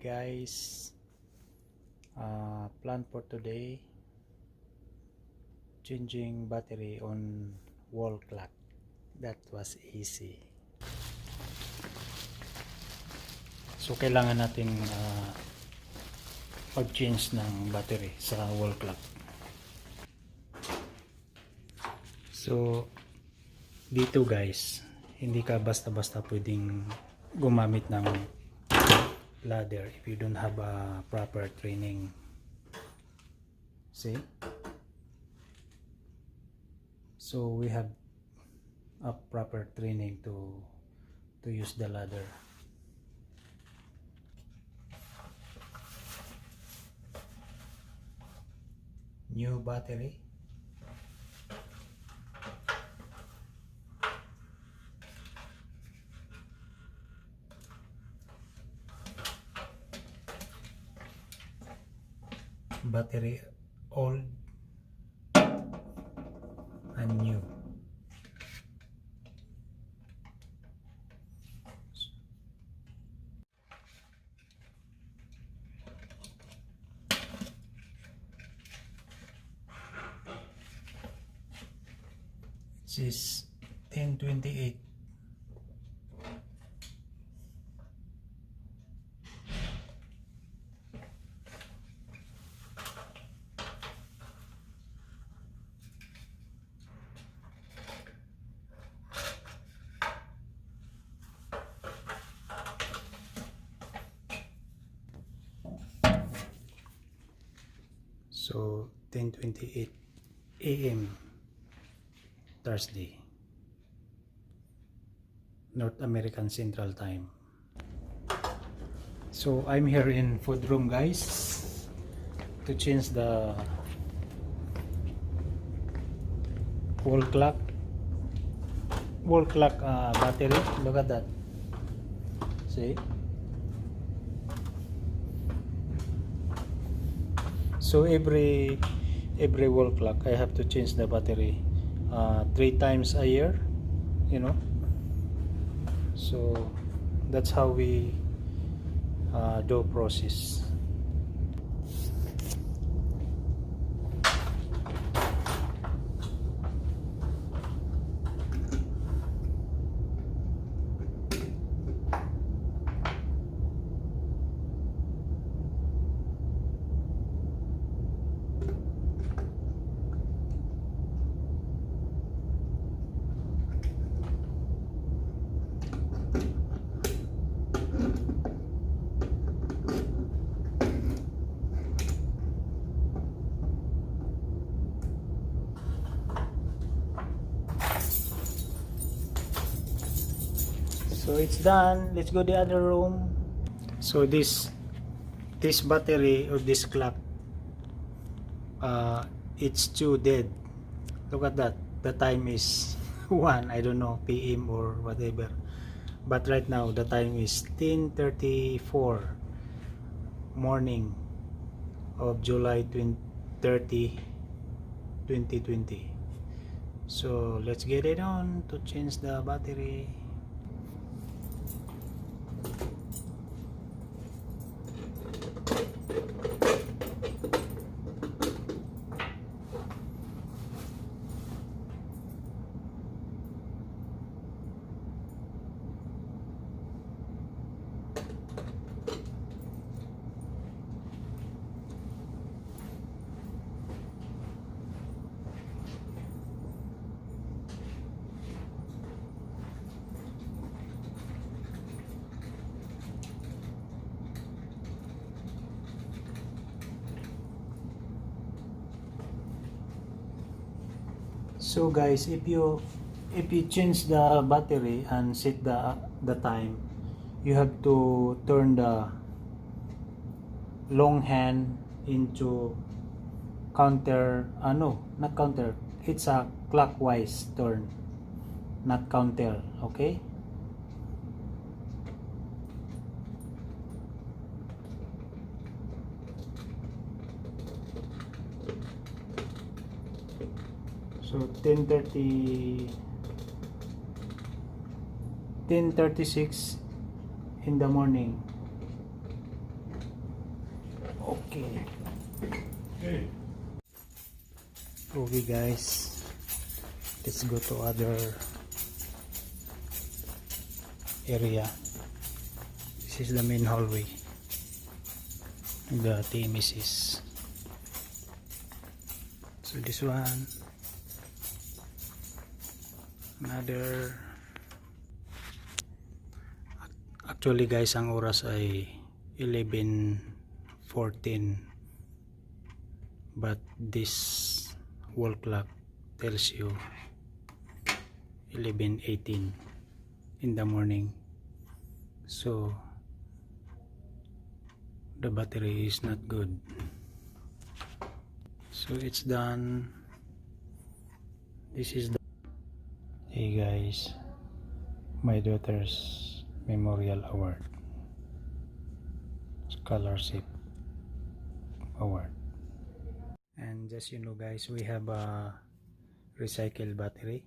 guys, plan for today, changing battery on wall clock. That was easy. So kailangan nating mag-change ng battery sa wall clock. So dito guys, hindi ka basta-basta pwedeng gumamit ng ladder if you don't have a proper training. See? So we have a proper training to use the ladder. New battery. Battery old and new. This is 1028. So 10:28 AM Thursday, North American Central Time. So I'm here in food room guys to change the wall clock battery. Look at that. See? So every wall clock I have to change the battery 3 times a year, you know. So that's how we do process. So it's done. Let's go the other room. So this battery or this clock, it's too dead. Look at that. The time is 1, I don't know, PM or whatever. But right now the time is 10:34 morning of July 30, 2020. So let's get it on to change the battery. So guys, if you change the battery and set the time, you have to turn the long hand into counter, no, not counter, it's a clockwise turn, not counter, okay? So 10:36 in the morning. Okay. Okay guys, let's go to other area. This is the main hallway. The TMS's. So this one, another. Actually guys, ang oras ay 11:14, but this wall clock tells you 11:18 in the morning. So the battery is not good. So it's done. This is the hey guys, my daughter's memorial award, scholarship award. And just you know guys, we have a recycled battery,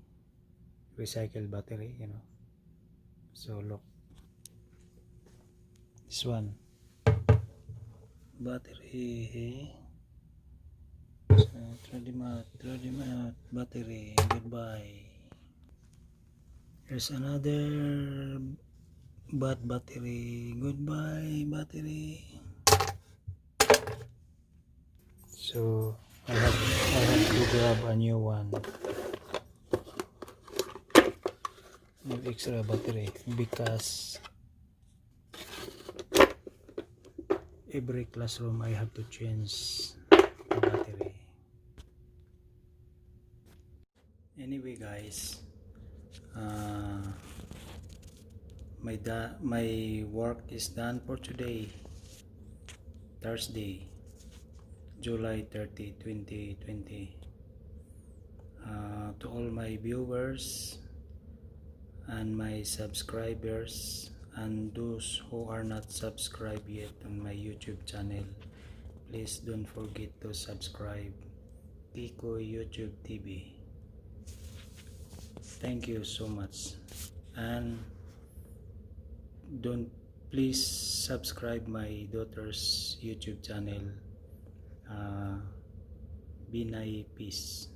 you know. So look, this one battery. So, throw them out, battery. Goodbye. Here's another bad battery. Goodbye, battery. So I have to grab a new one, new extra battery, because every classroom I have to change the battery. Anyway guys, my work is done for today, Thursday, July 30, 2020. To all my viewers and my subscribers and those who are not subscribed yet on my YouTube channel, please don't forget to subscribe Kiko YouTube TV. Thank you so much, and don't please subscribe my daughter's YouTube channel, Binay Peace,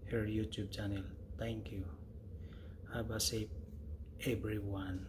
her YouTube channel. Thank you. Have a safe everyone.